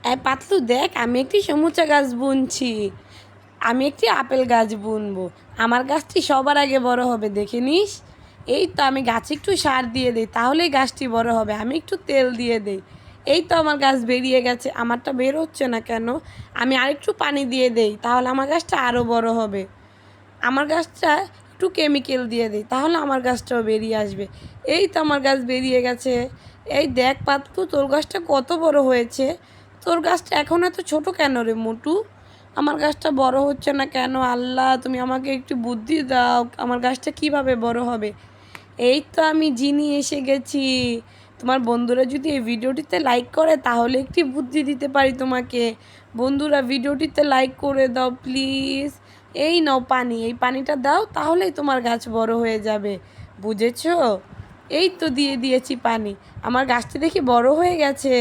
এই পাতলু দেখ, আমি একটি সমুচা গাছ বুনছি। আমি একটি আপেল গাছ বুনবো। আমার গাছটি সবার আগে বড় হবে, দেখে নিস। এই তো আমি গাছে একটু সার দিয়ে দিই, তাহলেই গাছটি বড় হবে। আমি একটু তেল দিয়ে দিই। এই তো আমার গাছ বেরিয়ে গেছে। আমারটা বের হচ্ছে না কেন? আমি আরেকটু পানি দিয়ে দেই, তাহলে আমার গাছটা আরও বড় হবে। আমার গাছটা একটু কেমিক্যাল দিয়ে দিই, তাহলে আমার গাছটাও বেরিয়ে আসবে। এই তো আমার গাছ বেরিয়ে গেছে। এই দেখ পাতলু, তোর গাছটা কত বড় হয়েছে। তোর গাছটা এখন এত ছোট কেন রে মোটু? আমার গাছটা বড় হচ্ছে না কেন? আল্লাহ, তুমি আমাকে একটু বুদ্ধি দাও, আমার গাছটা কিভাবে বড় হবে। এই তো আমি জিনি এসে গেছি। তোমার বন্ধুরা যদি এই ভিডিওটিতে লাইক করে, তাহলে একটি বুদ্ধি দিতে পারি তোমাকে। বন্ধুরা, ভিডিওটিতে লাইক করে দাও প্লিজ। এই নাও পানি, এই পানিটা দাও, তাহলেই তোমার গাছ বড় হয়ে যাবে। বুঝেছো? এই তো দিয়ে দিয়েছি পানি। আমার গাছটি দেখি বড় হয়ে গেছে।